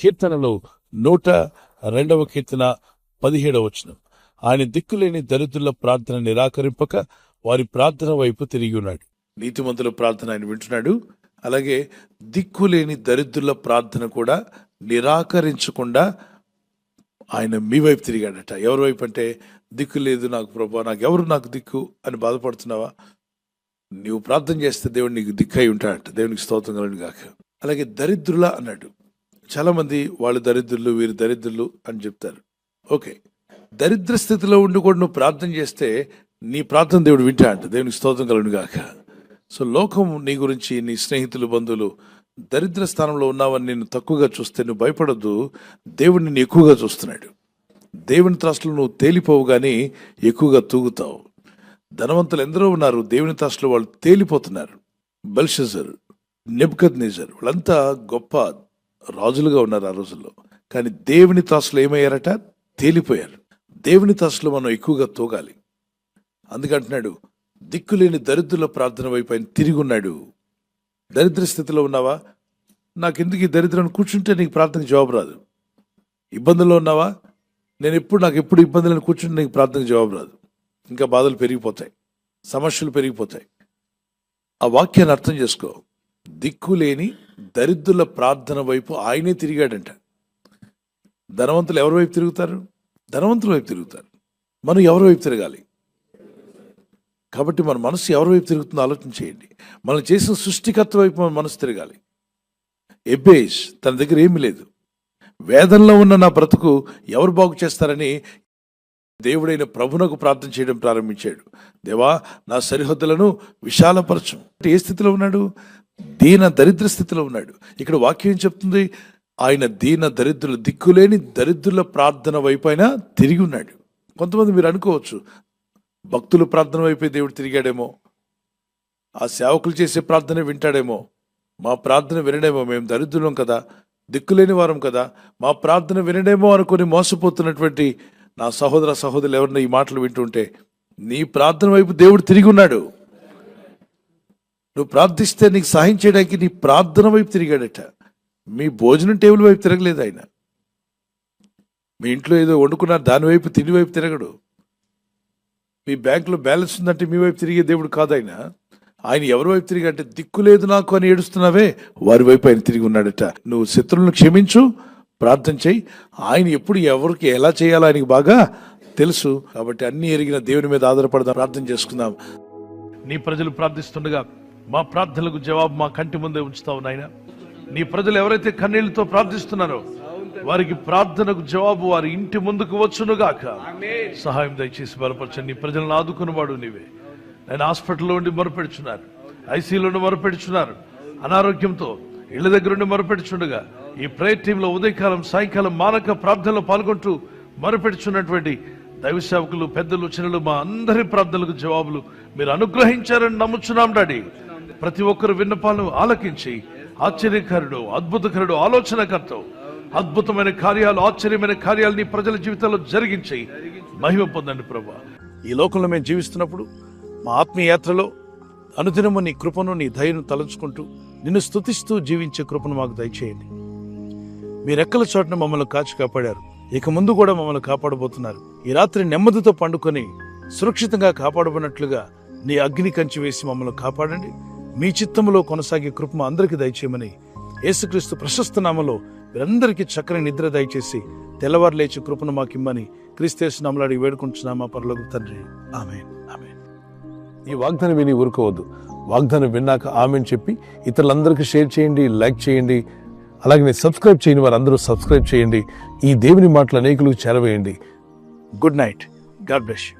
కీర్తనలో 102వ కీర్తన 17వ వచనం. ఆయన దిక్కులేని దరిద్రుల ప్రార్థన నిరాకరింపక వారి ప్రార్థన వైపు తిరిగి ఉన్నాడు. నీతిమంతుల ప్రార్థన ఆయన వింటున్నాడు. అలాగే దిక్కులేని దరిద్రుల ప్రార్థన కూడా నిరాకరించకుండా ఆయన మీ వైపు తిరిగాడట. ఎవరి వైపు అంటే, దిక్కు లేదు నాకు ప్రభా, నాకు దిక్కు అని బాధపడుతున్నావా? నీవు ప్రార్థన చేస్తే దేవుడు నీకు దిక్కై ఉంటాడట. దేవునికి స్తోత్రం కలుగును గాక. అలాగే దరిద్రుల అన్నాడు. చాలా మంది వాళ్ళు దరిద్రులు, వీరు దరిద్రులు అని చెప్తారు. ఓకే, దరిద్ర స్థితిలో ఉండి కూడా నువ్వు ప్రార్థన చేస్తే నీ ప్రార్థన దేవుడు వింటాడంట. దేవునికి స్తోత్రం కలుగును గాక. సో లోకం నీ గురించి, నీ స్నేహితులు, బంధువులు దరిద్ర స్థానంలో ఉన్నావని నేను తక్కువగా చూస్తే నువ్వు భయపడద్దు. దేవుడు నిన్ను ఎక్కువగా చూస్తున్నాడు. దేవుని త్రాసులో నువ్వు తేలిపోవు కానీ ఎక్కువగా తూగుతావు. ధనవంతులు ఎందరో ఉన్నారు, దేవుని త్రాసులో వాళ్ళు తేలిపోతున్నారు. బెల్షజర్, నెబుకద్నెజర్ వాళ్ళంతా గొప్ప రాజులుగా ఉన్నారు ఆ రోజుల్లో. కానీ దేవుని త్రాసులో ఏమయ్యారట? తేలిపోయారు. దేవుని త్రాసులో మనం ఎక్కువగా తూగాలి. అందుకంటున్నాడు, దిక్కులేని దరిద్రుల ప్రార్థన వైపు ఆయన తిరిగి ఉన్నాడు. దరిద్ర స్థితిలో ఉన్నావా? నాకెందుకు ఈ దరిద్రం కూర్చుంటే నీకు ప్రార్థనకు జవాబు రాదు. ఇబ్బందుల్లో ఉన్నావా? నాకు ఎప్పుడు ఇబ్బందులను కూర్చుంటే నీకు ప్రార్థనకు జవాబు రాదు. ఇంకా బాధలు పెరిగిపోతాయి, సమస్యలు పెరిగిపోతాయి. ఆ వాక్యాన్ని అర్థం చేసుకో. దిక్కులేని దరిద్రుల ప్రార్థన వైపు ఆయనే తిరిగాడంట. ధనవంతులు ఎవరి వైపు తిరుగుతారు? ధనవంతుల వైపు తిరుగుతారు. మనం ఎవరి వైపు తిరగాలి? కాబట్టి మన మనసు ఎవరి వైపు తిరుగుతుందో ఆలోచన చేయండి. మనం చేసిన సృష్టికర్త వైపు మన మనసు తిరగాలి. ఎబ్బేష్ తన దగ్గర ఏమీ లేదు. వేదనలో ఉన్న నా బ్రతుకు ఎవరు బాగు చేస్తారని దేవుడైన ప్రభునకు ప్రార్థన చేయడం ప్రారంభించాడు. దేవా, నా సరిహద్దులను విశాలపరచు. ఏ స్థితిలో ఉన్నాడు? దీన దరిద్ర స్థితిలో ఉన్నాడు. ఇక్కడ వాక్యం ఏం చెప్తుంది? ఆయన దీన దరిద్రులు, దిక్కులేని దరిద్రుల ప్రార్థన వైపు ఆయన తిరిగి ఉన్నాడు. కొంతమంది మీరు అనుకోవచ్చు, భక్తుల ప్రార్థన వైపే దేవుడు తిరిగాడేమో, ఆ సేవకులు చేసే ప్రార్థన వింటాడేమో, మా ప్రార్థన వినడేమో, మేము దరిద్రులం కదా, దిక్కులేని వారం కదా, మా ప్రార్థన వినడేమో అనుకుని మోసపోతున్నటువంటి నా సహోదర సహోదరులు ఎవరిని ఈ మాటలు వింటుంటే, నీ ప్రార్థన వైపు దేవుడు తిరిగి ఉన్నాడు. నువ్వు ప్రార్థిస్తే నీకు సహాయం చేయడానికి నీ ప్రార్థన వైపు తిరిగాడట. మీ భోజనం టేబుల్ వైపు తిరగలేదు ఆయన. మీ ఇంట్లో ఏదో వండుకున్నారు దాని వైపు, తిండి వైపు తిరగడు. మీ బ్యాంకులో బ్యాలెన్స్ ఉందంటే మీ వైపు తిరిగే దేవుడు కాదు ఆయన. ఆయన ఎవరి వైపు తిరిగంటే, దిక్కు లేదు నాకు అని ఏడుస్తున్నావే వారి వైపు ఆయన తిరిగి ఉన్నాడట. నువ్వు శత్రువులను క్షమించు, ప్రార్థన చేయి. ఆయన ఎప్పుడు ఎవరికి ఎలా చేయాలో ఆయనకి బాగా తెలుసు. కాబట్టి అన్ని ఎరిగిన దేవుని మీద ఆధారపడదాం. ప్రార్థన చేసుకుందాం. నీ ప్రజలు ప్రార్థిస్తుండగా మా ప్రార్థనలకు జవాబు మా కంటి ముందే ఉంచుతావు నాయన. నీ ప్రజలు ఎవరైతే కన్నీళ్లతో ప్రార్థిస్తున్నారో వారికి ప్రార్థనకు జవాబు వారి ఇంటి ముందుకు వచ్చునుగాక. సహాయం దయచేసి బలపరచండి. నీ ప్రజలను ఆదుకున్నవాడు నీవే. నేను హాస్పిటల్లో ఉండి మొరపెడుచున్నారు, ఐసీలో ఉండి మొరపెడుచున్నారు, అనారోగ్యంతో ఇళ్ల దగ్గర ఉండి మొరపెడుచుండగా ఈ ప్రేయర్ టీంలో ఉదయకాలం సాయంకాలం మానక ప్రార్థనలో పాల్గొంటూ మొరపెడుచున్నటువంటి దైవ సేవకులు, పెద్దలు, చిన్నలు మా అందరి ప్రార్థనలకు జవాబులు మీరు అనుగ్రహించారని నమ్ముచున్నాం డాడీ. ప్రతి ఒక్కరు విన్నపాలను ఆలకించి ఆశ్చర్యకరుడు, అద్భుతకరుడు, ఆలోచనకర్త, అద్భుతమైన కార్యాలు, ఆశ్చర్యమైన కార్యాలు నీ ప్రజల జీవితాల్లో జరిగించి మహిమ పొందండి ప్రభా. ఈ లోకంలో మేము జీవిస్తున్నప్పుడు మా ఆత్మీయ యాత్రలో అనుదినము నీ కృపను, నీ దయను తలంచుకుంటూ నిన్ను స్తుతిస్తూ జీవించే కృపను మాకు దయచేయండి. మీ రెక్కల చోటున మమ్మల్ని కాచి కాపాడారు, ఇక ముందు కూడా మమ్మల్ని కాపాడబోతున్నారు. ఈ రాత్రి నెమ్మదితో పండుకొని సురక్షితంగా కాపాడబడినట్లుగా నీ అగ్ని కంచి వేసి మమ్మల్ని కాపాడండి. మీ చిత్తములో కొనసాగే కృప అందరికీ దయచేయమని యేసుక్రీస్తు ప్రశస్త నామములో మీరందరికీ చక్కని నిద్ర దయచేసి తెల్లవారు లేచి కృపను మాకిమ్మని క్రీస్తు నామములో అడిగి వేడుకుంటున్నామా పరలోక తండ్రి. ఆమేన్, ఆమేన్. ఈ వాగ్దానం విని ఊరుకోవద్దు. వాగ్దానం విన్నాక ఆమేన్ చెప్పి ఇతరులందరికీ షేర్ చేయండి, లైక్ చేయండి. అలాగే సబ్స్క్రైబ్ చేయని వారందరూ సబ్స్క్రైబ్ చేయండి. ఈ దేవుని మాటలు అనేకులకు చేరవేయండి. Good night. God bless you.